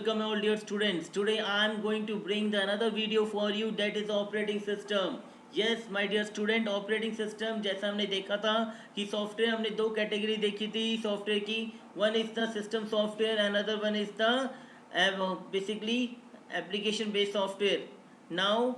welcome all dear students. Today I am going to bring the another video for you, that is operating system. Yes my dear student, operating system जैसा हमने देखा था कि software हमने दो category देखी थी सॉफ्टवेयर की. One is the system software, another one is the basically application based software. Now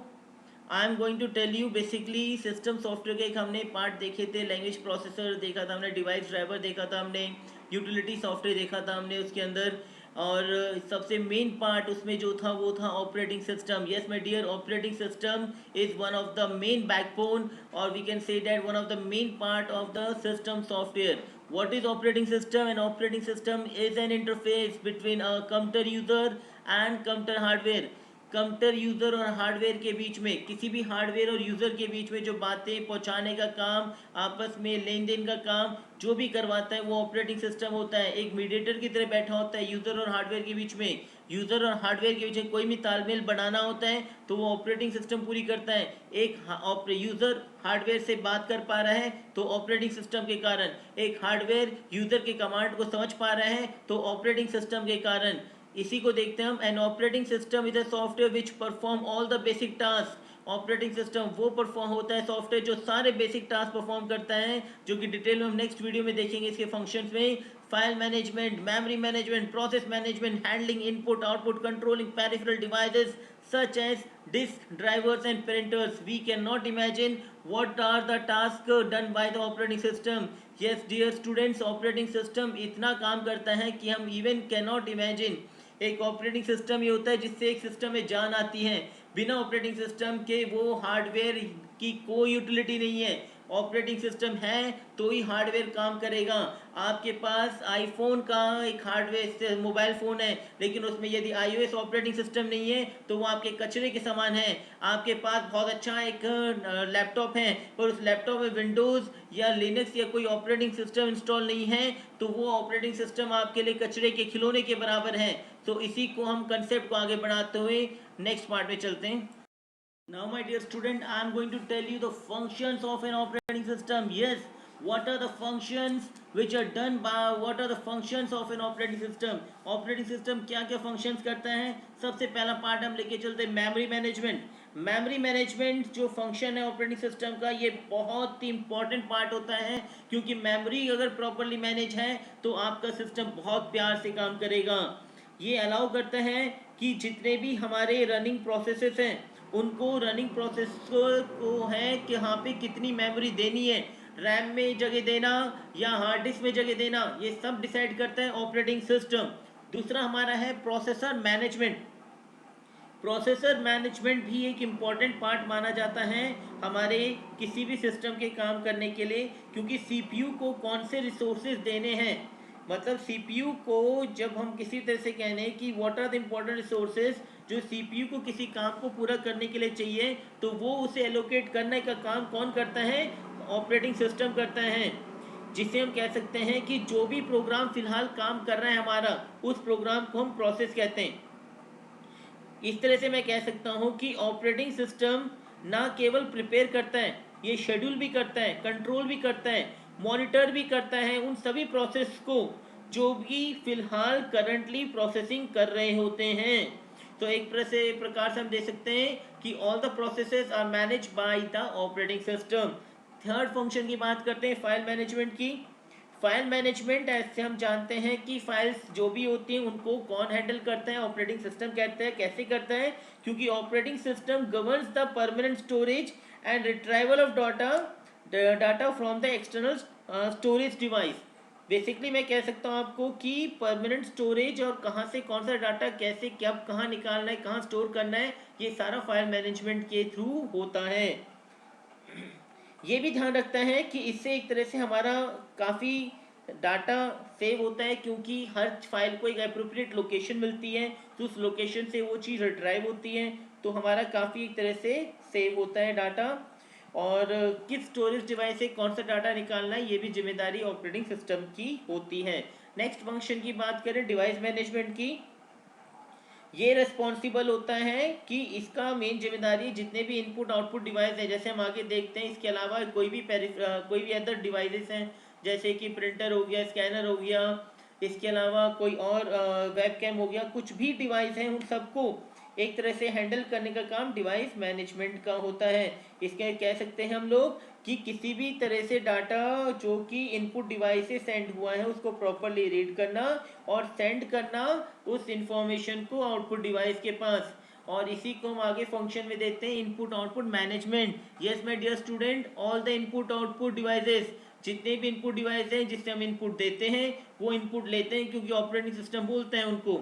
I am going to tell you basically system software के एक हमने पार्ट देखे थे. लैंग्वेज प्रोसेसर देखा था हमने, डिवाइस ड्राइवर देखा था हमने, यूटिलिटी सॉफ्टवेयर देखा था हमने उसके अंदर. और सबसे मेन पार्ट उसमें जो था वो था operating system. Yes my dear, operating system is one of the main backbone और we can say that one of the main part of the system software. what is operating system? An operating system is an interface between a computer user and computer hardware. Computer user और hardware के बीच में, किसी भी hardware और user के बीच में जो बातें पहुंचाने का काम, आपस में लेन देन का काम जो भी करवाता है वो ऑपरेटिंग सिस्टम होता है. एक मीडिएटर की तरह बैठा होता है यूज़र और हार्डवेयर के बीच में. यूज़र और हार्डवेयर के बीच में कोई भी तालमेल बनाना होता है तो वो ऑपरेटिंग सिस्टम पूरी करता है. एक यूज़र हार्डवेयर से बात कर पा रहा है तो ऑपरेटिंग सिस्टम के कारण. एक हार्डवेयर यूज़र के कमांड को समझ पा रहा है तो ऑपरेटिंग सिस्टम के कारण. इसी को देखते हैं हम. An operating system is a software which perform all the basic task. Operating system वो परफॉर्म होता है सॉफ्टवेयर जो सारे बेसिक टास्क परफॉर्म करता है, जो कि डिटेल में हम नेक्स्ट वीडियो में देखेंगे इसके फंक्शंस में. File management, memory management, process management, handling input output, controlling peripheral devices such as disk drivers and printers. We cannot imagine what are the tasks done by the operating system. Yes dear students, operating system इतना काम करता है कि हम even cannot imagine. एक operating system ये होता है जिससे एक सिस्टम में जान आती है. बिना ऑपरेटिंग सिस्टम के वो हार्डवेयर की कोई यूटिलिटी नहीं है. ऑपरेटिंग सिस्टम है तो ही हार्डवेयर काम करेगा. आपके पास आईफोन का एक हार्डवेयर मोबाइल फ़ोन है, लेकिन उसमें यदि iOS ऑपरेटिंग सिस्टम नहीं है तो वो आपके कचरे के समान है. आपके पास बहुत अच्छा एक लैपटॉप है पर उस लैपटॉप में विंडोज़ या लिनक्स या कोई ऑपरेटिंग सिस्टम इंस्टॉल नहीं है तो वो ऑपरेटिंग सिस्टम आपके लिए कचरे के खिलौने के बराबर है. तो इसी को हम कंसेप्ट को आगे बढ़ाते हुए नेक्स्ट पार्ट में चलते हैं. Now my dear student, I am going to tell you the functions of an operating system. Yes, what are the functions which are done by, what are the functions of an operating system? Operating system क्या क्या functions करता है? सबसे पहला part हम लेके चलते हैं मेमोरी मैनेजमेंट. मेमोरी मैनेजमेंट जो फंक्शन है ऑपरेटिंग सिस्टम का, ये बहुत ही इंपॉर्टेंट पार्ट होता है क्योंकि मेमोरी अगर प्रॉपरली मैनेज है तो आपका सिस्टम बहुत प्यार से काम करेगा. ये अलाउ करता है कि जितने भी हमारे रनिंग प्रोसेसेस हैं उनको, रनिंग प्रोसेस को है कि यहाँ पे कितनी मेमोरी देनी है, रैम में जगह देना या हार्ड डिस्क में जगह देना, ये सब डिसाइड करता है ऑपरेटिंग सिस्टम. दूसरा हमारा है प्रोसेसर मैनेजमेंट. प्रोसेसर मैनेजमेंट भी एक इम्पॉर्टेंट पार्ट माना जाता है हमारे किसी भी सिस्टम के काम करने के लिए, क्योंकि सीपीयू को कौन से रिसोर्सेज देने हैं. मतलब सीपीयू को जब हम किसी तरह से कहने कि what are the important resources जो सीपीयू को किसी काम को पूरा करने के लिए चाहिए, तो वो उसे एलोकेट करने का काम कौन करता है? ऑपरेटिंग सिस्टम करता है. जिसे हम कह सकते हैं कि जो भी प्रोग्राम फिलहाल काम कर रहा है हमारा, उस प्रोग्राम को हम प्रोसेस कहते हैं. इस तरह से मैं कह सकता हूं कि ऑपरेटिंग सिस्टम ना केवल प्रिपेयर करता है, ये शेड्यूल भी करता है, कंट्रोल भी करता है, मॉनिटर भी करता है उन सभी प्रोसेस को जो भी फिलहाल करंटली प्रोसेसिंग कर रहे होते हैं. तो एक प्रकार से हम दे सकते हैं कि all the processes are manage by the operating system. Third function की बात करते हैं फाइल मैनेजमेंट की. फाइल मैनेजमेंट ऐसे हम जानते हैं कि फाइल्स जो भी होती हैं उनको कौन हैंडल करता है? ऑपरेटिंग सिस्टम कहते हैं. कैसे करता है? क्योंकि operating system governs the permanent storage and retrieval of data from the external storage device. Basically मैं कह सकता हूँ आपको कि परमानेंट स्टोरेज और कहाँ से कौन सा डाटा कैसे कब कहाँ निकालना है, कहाँ स्टोर करना है, ये सारा फाइल मैनेजमेंट के थ्रू होता है. ये भी ध्यान रखता है कि इससे एक तरह से हमारा काफ़ी डाटा सेव होता है, क्योंकि हर फाइल को एक अप्रोप्रिएट लोकेशन मिलती है तो उस लोकेशन से वो चीज़ रिट्राइव होती है, तो हमारा काफ़ी एक तरह से सेव होता है डाटा. और किस स्टोरेज डिवाइस से कौन सा डाटा निकालना है ये भी जिम्मेदारी ऑपरेटिंग सिस्टम की होती है. नेक्स्ट फंक्शन की बात करें डिवाइस मैनेजमेंट की. ये रिस्पॉन्सिबल होता है कि इसका मेन जिम्मेदारी जितने भी इनपुट आउटपुट डिवाइस है, जैसे हम आगे देखते हैं, इसके अलावा कोई भी अदर डिवाइसेस हैं जैसे कि प्रिंटर हो गया, स्कैनर हो गया, इसके अलावा कोई और वेब कैम हो गया, कुछ भी डिवाइस है उन सबको एक तरह से हैंडल करने का काम डिवाइस मैनेजमेंट का होता है। इसके कह सकते हैं हम लोग कि किसी भी तरह से डाटा जो कि इनपुट डिवाइस से सेंड हुआ है उसको प्रॉपरली रीड करना और सेंड करना उस इंफॉर्मेशन को आउटपुट डिवाइस के पास। और इसी को हम आगे फंक्शन में देते हैं input output management. Yes my dear student, all the input output devices, जितने भी इनपुट डिवाइस हैं जिससे हम इनपुट देते हैं वो इनपुट लेते हैं, क्योंकि ऑपरेटिंग सिस्टम बोलते हैं उनको।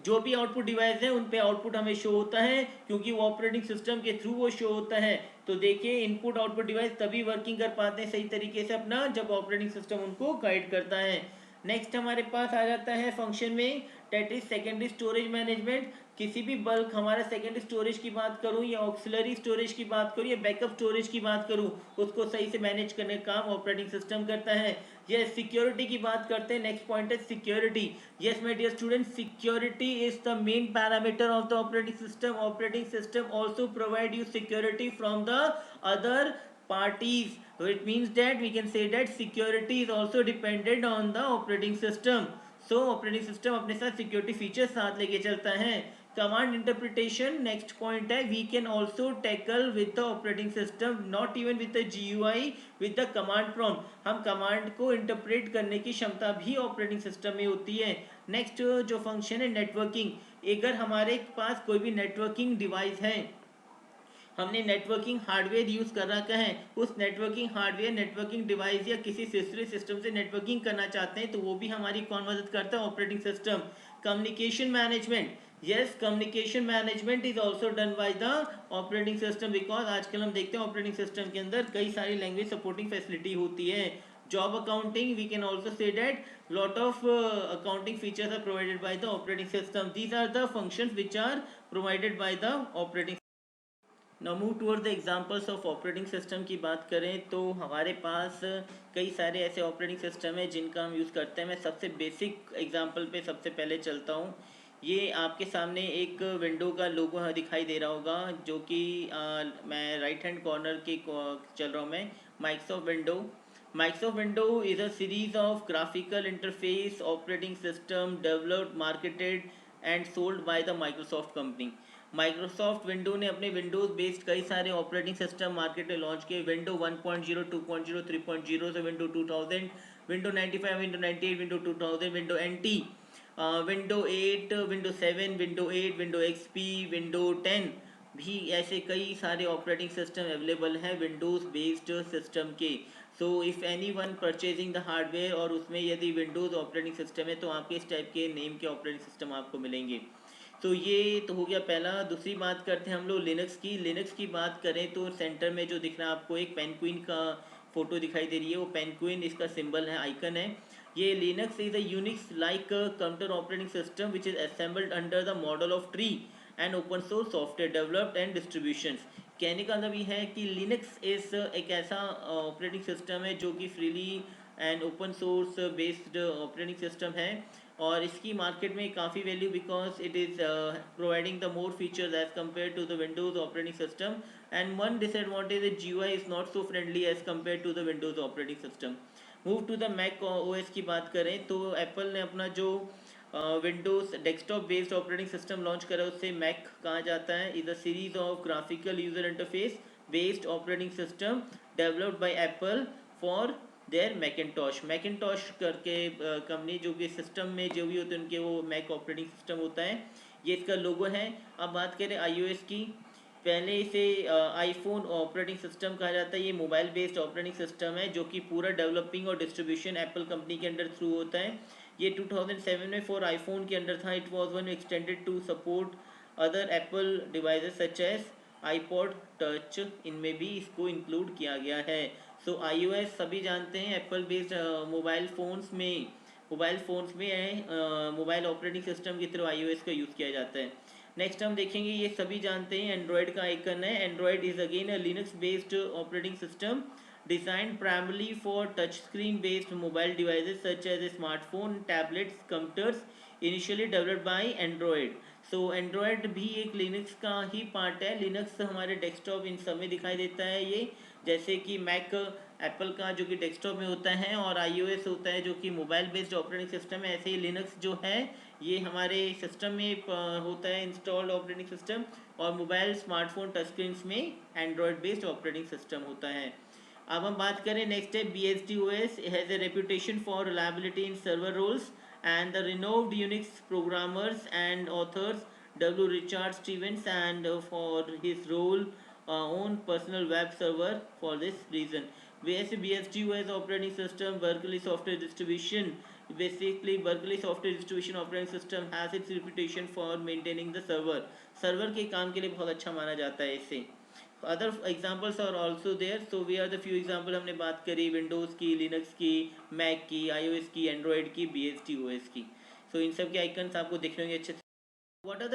जो भी आउटपुट डिवाइस है उन पे आउटपुट हमें शो होता है क्योंकि वो ऑपरेटिंग सिस्टम के थ्रू वो शो होता है। तो देखिए इनपुट आउटपुट डिवाइस तभी वर्किंग कर पाते हैं सही तरीके से अपना जब ऑपरेटिंग सिस्टम उनको गाइड करता है। नेक्स्ट हमारे पास आ जाता है फंक्शन में that is secondary storage management. किसी भी बल्क हमारा सेकेंडरी स्टोरेज की बात करूं या ऑक्सिलरी स्टोरेज की बात करूं या बैकअप स्टोरेज की बात करूं, उसको सही से मैनेज करने का काम ऑपरेटिंग सिस्टम करता है। यस, सिक्योरिटी की बात करते हैं। नेक्स्ट पॉइंट है security. Yes my dear student, security is the main parameter of the operating system. Operating system also provide you security from the other parties. So it means that we can say that security is also dependent on the operating system. So operating system अपने साथ security features साथ लेके चलता है। Command interpretation next point है। We can also tackle with the operating system, not even with the GUI, with the command prompt. हम command को interpret करने की क्षमता भी ऑपरेटिंग सिस्टम में होती है। नेक्स्ट जो फंक्शन है नेटवर्किंग। अगर हमारे पास कोई भी नेटवर्किंग डिवाइस है, हमने नेटवर्किंग हार्डवेयर यूज कर रखा है, उस नेटवर्किंग हार्डवेयर नेटवर्किंग डिवाइस या किसी सिस्टम से नेटवर्किंग करना चाहते हैं, तो वो भी हमारी कौन मदद करता है? Operating system. Communication management. Yes, communication management is also done by the operating system, because आजकल हम देखते हैं ऑपरेटिंग सिस्टम के अंदर कई सारी लैंग्वेज सपोर्टिंग फैसिलिटी होती है। Job accounting, we can also say that lot of accounting features are provided by the operating system. These are the functions which are provided by the operating। Now move toward the examples of operating system की बात करें तो हमारे पास कई सारे ऐसे operating system है जिनका हम यूज़ करते हैं। मैं सबसे बेसिक एग्जांपल पे सबसे पहले चलता हूँ। ये आपके सामने एक विंडो का लोगो दिखाई दे रहा होगा, जो कि मैं राइट हैंड कॉर्नर के चल रहा हूँ मैं। Microsoft window. Microsoft window is a series of graphical interface operating system developed, marketed and sold by the Microsoft company. Microsoft window ने अपने विंडोज बेस्ड कई सारे ऑपरेटिंग सिस्टम मार्केट में लॉन्च किए। विंडो 1.0, 2.0, 3.0 से window 2000, window 95, window 98, window 2000, window NT, window 8, window 7, window 8, window XP, window 10 भी। ऐसे कई सारे ऑपरेटिंग सिस्टम अवेलेबल हैं विंडोज बेस्ड सिस्टम के। So if any one purchasing the hardware और उसमें यदि विंडोज़ ऑपरेटिंग सिस्टम है तो आपके इस टाइप के नेम के ऑपरेटिंग सिस्टम आपको मिलेंगे। तो ये तो हो गया पहला। दूसरी बात करते हैं हम लोग लिनक्स की। लिनक्स की बात करें तो सेंटर में जो दिख रहा है आपको एक पेनक्विन का फोटो दिखाई दे रही है, वो पेनक्विन इसका सिंबल है, आइकन है। ये Linux is a Unix like computer operating system which is assembled under the model of tree and open source software developed and distribution. कहने का मतलब ये है कि लिनक्स इस एक ऐसा ऑपरेटिंग सिस्टम है जो कि freely and open source based operating system है, और इसकी मार्केट में काफ़ी value because it is providing the more features as compare to the Windows operating system. And one disadvantage is GUI is not so friendly as compare to the Windows operating system. Move to the Mac OS की बात करें तो Apple ने अपना जो Windows desktop based operating system launch करा उससे Mac कहा जाता है। Is a series of graphical user interface based operating system developed by Apple for their Macintosh. Macintosh करके कंपनी जो भी सिस्टम में जो भी होते हैं उनके वो मैक ऑपरेटिंग सिस्टम होता है। ये इसका लोगो है। अब बात करें iOS की। पहले इसे आईफोन ऑपरेटिंग सिस्टम कहा जाता है। ये मोबाइल बेस्ड ऑपरेटिंग सिस्टम है जो कि पूरा डेवलपिंग और डिस्ट्रीब्यूशन एप्पल कंपनी के अंडर थ्रू होता है। ये 2007 में फॉर आईफोन के अंडर था। It was one extended to support other Apple devices such as iPod touch, इनमें भी इसको इंक्लूड किया गया है। सो iOS सभी जानते हैं एप्पल बेस्ड मोबाइल फ़ोन्स में मोबाइल ऑपरेटिंग सिस्टम की तरह iOS का यूज़ किया जाता है। नेक्स्ट हम देखेंगे, ये सभी जानते हैं एंड्रॉयड का आइकन है। Android is again a Linux based operating system designed primarily for touchscreen based mobile devices such as smartphone, tablets, computers, initially developed by Android. So Android भी एक लिनक्स का ही पार्ट है। लिनक्स हमारे desktop इन सब में दिखाई देता है ये, जैसे कि मैक एप्पल का जो कि डेस्कटॉप में होता है और iOS होता है जो कि मोबाइल बेस्ड ऑपरेटिंग सिस्टम है, ऐसे ही लिनक्स जो है ये हमारे सिस्टम में होता है इंस्टॉल्ड ऑपरेटिंग सिस्टम, और मोबाइल स्मार्टफोन टच स्क्रीन में एंड्रॉयड बेस्ड ऑपरेटिंग सिस्टम होता है। अब हम बात करें नेक्स्ट है BSD-OS has a reputation for reliability in server roles and the renowned Unix programmers and authors W. Richard Stevens and for his role own personal web server for this reason. वैसे BSD-OS operating system Berkeley software distribution, basically Berkeley software distribution operating system has its reputation for maintaining the server के काम के लिए बहुत अच्छा माना जाता है इसे। Other examples are also there, so we are the few example हमने बात करी विंडोज़ की, लिनक्स की, मैक की, iOS की, एंड्रॉयड की, BSD-OS की। सो इन सब के आइकन्स आपको दिख रहे होंगे अच्छे से। what are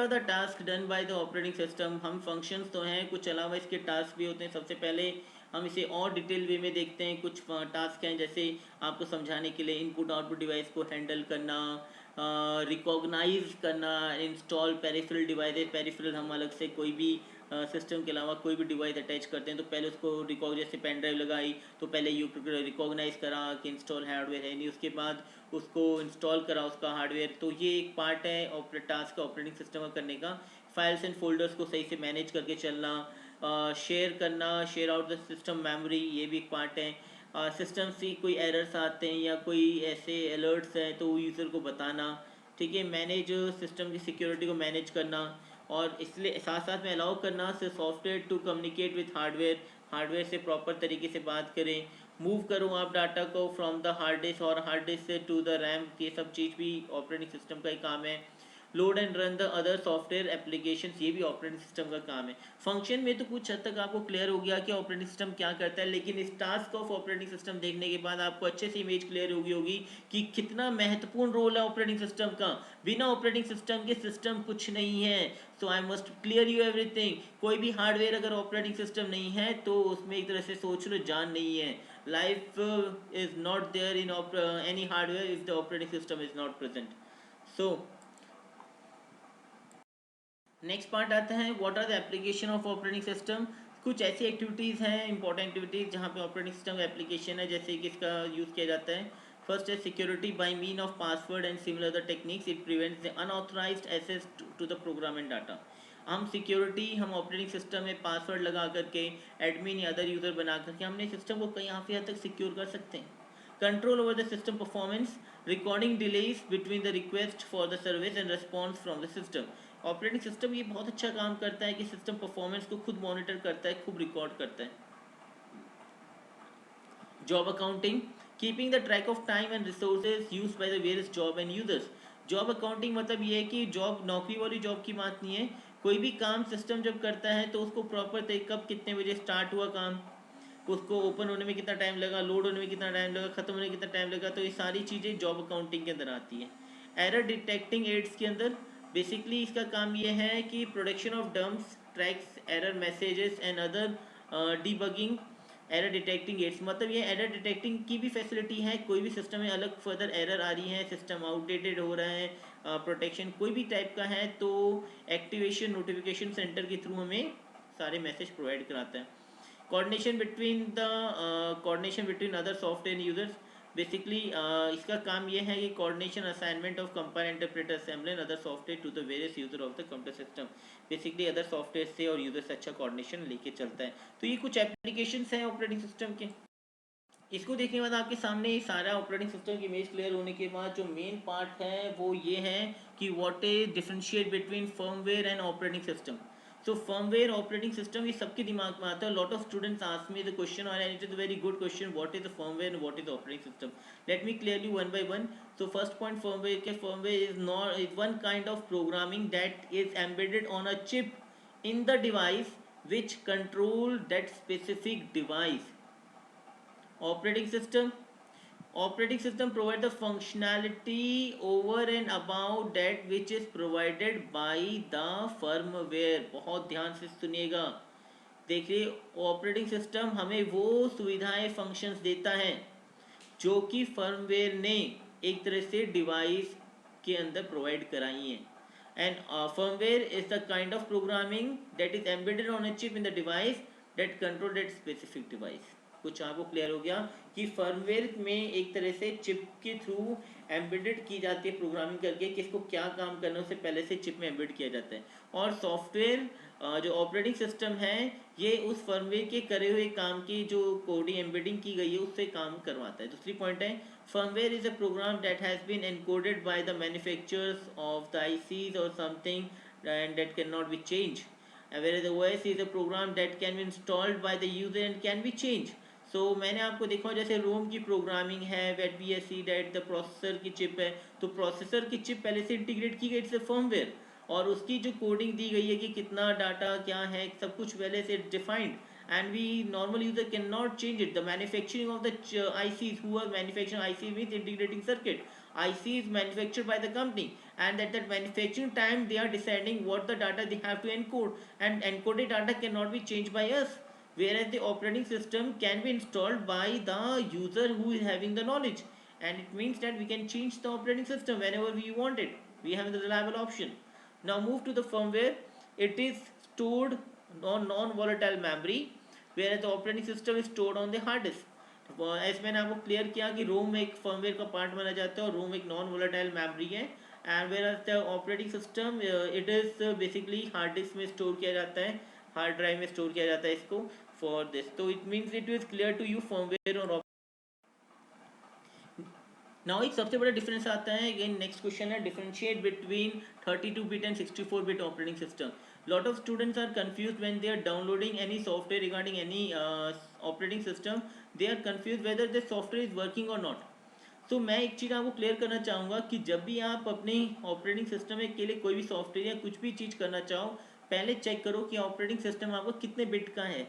the task done by the operating system? हम functions तो हैं, कुछ अलावा इसके टास्क भी होते हैं। सबसे पहले हम इसे और डिटेल वे में देखते हैं। कुछ टास्क हैं जैसे आपको समझाने के लिए इनपुट आउटपुट डिवाइस को हैंडल करना, रिकॉग्नाइज करना, इंस्टॉल पेरिफेरल डिवाइसेस। पेरिफेरल हम अलग से कोई भी सिस्टम के अलावा कोई भी डिवाइस अटैच करते हैं तो पहले उसको जैसे पेन ड्राइव लगाई तो पहले यू रिकॉग्नाइज करा कि इंस्टॉल हार्डवेयर है नहीं, उसके बाद उसको इंस्टॉल करा उसका हार्डवेयर। तो ये एक पार्ट है टास्क ऑपरेटिंग सिस्टम का करने का। फाइल्स एंड फोल्डर्स को सही से मैनेज करके चलना, शेयर करना, share out the system memory, ये भी एक पार्ट है। सिस्टम से कोई एरर्स आते हैं या कोई ऐसे अलर्ट्स हैं तो यूज़र को बताना, ठीक है। मैनेज सिस्टम की सिक्योरिटी को मैनेज करना, और इसलिए साथ साथ में अलाउ करना software to communicate with hardware से प्रॉपर तरीके से बात करें। मूव करूँ आप डाटा को फ्रॉम द हार्ड डिस्क और हार्ड डिस्क से टू द रैम, ये सब चीज़ भी ऑपरेटिंग सिस्टम का ही काम है। Load and run the other software application, ये भी ऑपरेटिंग सिस्टम का काम है। फंक्शन में तो कुछ हद तक आपको क्लियर हो गया कि ऑपरेटिंग सिस्टम क्या करता है, लेकिन इस टास्क ऑफ ऑपरेटिंग सिस्टम देखने के बाद आपको अच्छे से इमेज क्लियर होगी कि कितना महत्वपूर्ण रोल है ऑपरेटिंग सिस्टम का। बिना ऑपरेटिंग सिस्टम के सिस्टम कुछ नहीं है। So I must clear you everything. कोई भी हार्डवेयर अगर ऑपरेटिंग सिस्टम नहीं है तो उसमें एक तरह से सोच लो जान नहीं है। Life is not there in any hardware if the operating system is not present. So next part आता है what are the application of operating system. कुछ ऐसी एक्टिविटीज़ हैं इंपॉर्टेंट एक्टिविटीज़ जहाँ पे ऑपरेटिंग सिस्टम का एप्लीकेशन है, जैसे कि इसका यूज़ किया जाता है। फर्स्ट है security by mean of password and similar the techniques, it prevents the unauthorised access to the program and data. हम ऑपरेटिंग सिस्टम में पासवर्ड लगा करके एडमिन या अदर यूज़र बना करके हमने सिस्टम को कहीं काफ़ी हद तक सिक्योर कर सकते हैं। Control over the system performance, recording delays between the request for the service and response from the system. Operating system ये बहुत अच्छा काम करता है कि सिस्टम परफॉर्मेंस को खुद मॉनिटर करता है, खुद रिकॉर्ड करता है। Job accounting, keeping the track of time and resources used by the various job and users. Job accounting मतलब ये है कि जॉब नौकरी वाली जॉब की बात नहीं है। कोई भी काम सिस्टम जब करता है तो उसको प्रॉपर तरीके कब कितने बजे स्टार्ट हुआ काम, उसको ओपन होने में कितना टाइम लगा, लोड होने में कितना टाइम लगा, खत्म होने में कितना टाइम लगा, तो ये सारी चीज़ें जॉब अकाउंटिंग के अंदर आती है। एरर डिटेक्टिंग एड्स के अंदर बेसिकली इसका काम ये है कि production of dumps, tracks, error messages and other debugging. Error detecting aids मतलब ये एरर डिटेक्टिंग की भी फैसिलिटी है। कोई भी सिस्टम में अलग फर्दर एरर आ रही है, सिस्टम आउटडेटेड हो रहा है, प्रोटेक्शन कोई भी टाइप का है तो एक्टिवेशन नोटिफिकेशन सेंटर के थ्रू हमें सारे मैसेज प्रोवाइड कराता है। Coordination between other software users, basically इसका काम ये है कि coordination assignment of compiler interpreter assembly and other software to the various user of the computer system. Basically other software से और यूजर से अच्छा कोऑर्डिनेशन लेके चलता है। तो ये कुछ एप्लीकेशंस हैं ऑपरेटिंग सिस्टम के। इसको देखने के बाद आपके सामने सारा ऑपरेटिंग सिस्टम की इमेज क्लियर होने के बाद जो मेन पार्ट है वो ये है कि what is differentiate between firmware and operating system. So firmware operating system ये सबके दिमाग में आता है। Lot of students ask me the question और it is a very good question, what is the firmware and what is the operating system. Let me clear you one by one. So first point firmware is one kind of programming that is embedded on a chip in the device which control that specific device. Operating system provide the functionality over and above that which is provided by the firmware। बहुत ध्यान से सुनिएगा। देखिए operating system हमें वो सुविधाएं functions देता है जो कि फर्मवेयर ने एक तरह से डिवाइस के अंदर प्रोवाइड कराई हैं। And firmware is the kind of programming that is embedded on a chip in the device that control that specific device. कुछ आपको क्लियर हो गया कि फर्मवेयर में एक तरह से चिप के थ्रू एम्बेडेड की जाती है प्रोग्रामिंग करके कि इसको क्या काम करना है उससे पहले से चिप में एम्बेड किया जाता है, और सॉफ्टवेयर जो ऑपरेटिंग सिस्टम है ये उस फर्मवेयर के करे हुए काम की जो कोडिंग एम्बेडिंग की गई है उससे काम करवाता है। दूसरी पॉइंट है firmware is a program that has been encoded by the manufacturers of the ICs or something and that cannot be changed, whereas the OS is a program that can be installed by the user and can be changed. सो मैंने आपको देखा जैसे रोम की programming है, wait B S C that the processor की chip है, तो processor की चिप पहले से इंटीग्रेट की गई इट्स फर्मवेयर, और उसकी जो कोडिंग दी गई है कि कितना डाटा क्या है सब कुछ पहले से defined, and we normal user cannot change it. The manufacturing of the ICs, who are manufacturing IC means integrating circuit, IC is manufactured by the company, and at that manufacturing time they are deciding what the data they have to encode, and encoded data cannot be changed by us, whereas the operating system can be installed by the user who is having the knowledge, and it means that we can change the operating system whenever we want it. We have the reliable option. Now move to the firmware. It is stored on non-volatile memory, whereas the operating system is stored on the hard disk. ऐसे मैंने आपको clear किया कि रोम एक firmware का part माना जाता है और रोम एक नॉन वोलेटाइल मेमोरी है, and where the operating system it is basically hard disk में स्टोर किया जाता है, हार्ड ड्राइव में स्टोर किया जाता है इसको फॉर दिस, तो it means it is clear to you firmware और नाउ एक सबसे बड़ा डिफरेंस आता है, अगेन नेक्स्ट क्वेश्चन है differentiate between 32 bit and 64 bit operating system. Lot of students are confused when they are downloading any software regarding any operating system. They are confused whether the software is working or not. तो मैं एक चीज़ आपको clear करना चाहूँगा कि जब भी आप अपने ऑपरेटिंग सिस्टम के लिए कोई भी सॉफ्टवेयर या कुछ भी चीज़ करना चाहो, पहले चेक करो कि ऑपरेटिंग सिस्टम आपको कितने बिट का है.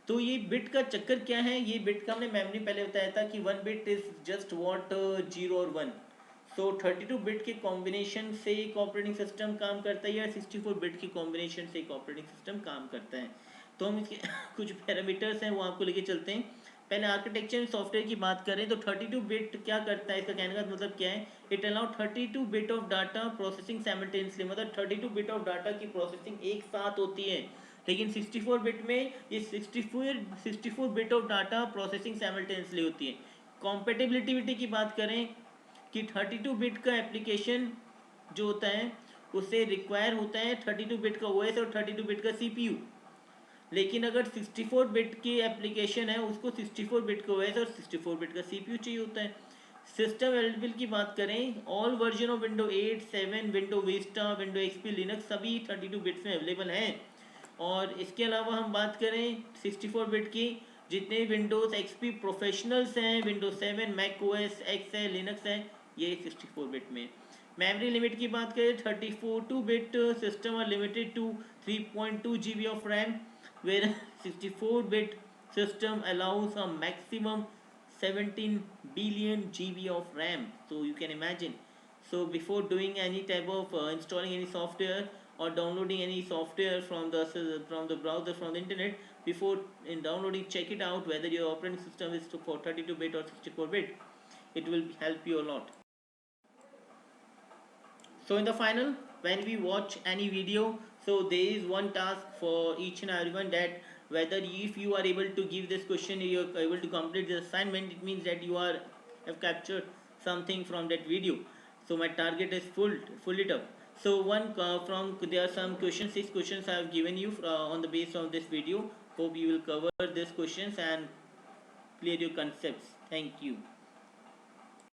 तो ये बिट का चक्कर क्या है, ये बिट का हमने मेमोरी पहले बताया था कि 1 बिट इज जस्ट वॉट 0 और 1. सो 32 बिट के कॉम्बिनेशन से एक ऑपरेटिंग सिस्टम काम करता है या 64 बिट की कॉम्बिनेशन से एक ऑपरेटिंग सिस्टम काम करता है. तो हम इसके कुछ पैरामीटर्स हैं वो आपको लेके चलते हैं. पहले आर्किटेक्चर सॉफ्टवेयर की बात करें तो 32 बिट क्या करता है, इसका कहने का मतलब क्या है, it allow 32 bit of data processing simultaneously, मतलब 32 बिट ऑफ डाटा की प्रोसेसिंग एक साथ होती है. लेकिन 64 बिट में ये 64 bit of data processing simultaneously होती है. कॉम्पेटिबिलिटी की बात करें कि 32 बिट का एप्लीकेशन जो होता है उससे रिक्वायर होता है 32 बिट का ओएस और 32 बिट का सीपीयू, लेकिन अगर 64 बिट की एप्लीकेशन है उसको 64 बिट का ओएस और 64 बिट का सीपीयू चाहिए होता है. सिस्टम अवेलेबल की बात करें, all version of window 8, 7, window Vista, window XP, Linux सभी 32 बिट्स में अवेलेबल हैं. और इसके अलावा हम बात करें 64 बिट की, जितने विंडोज़ एक्सपी प्रोफेशनल्स हैं, विंडोज 7, मैक ओएस एक्स है, लिनक्स है, ये 64 बिट में. मेमोरी लिमिट की बात करें 32 bit system are limited to 3.2 GB of RAM, where 64 bit system allows a maximum 17 billion GB of RAM. So you can imagine. So before doing any type of installing any software or downloading any software from the browser, from the internet, before in downloading check it out whether your operating system is for 32 bit or 64 bit. It will help you a lot. So in the final, when we watch any video, so there is one task for each and everyone, that whether if you are able to give this question, you are able to complete the assignment, it means that you are have captured something from that video. So my target is full it up. So one from there are some questions, 6 questions I have given you on the base of this video. Hope you will cover these questions and clear your concepts. Thank you.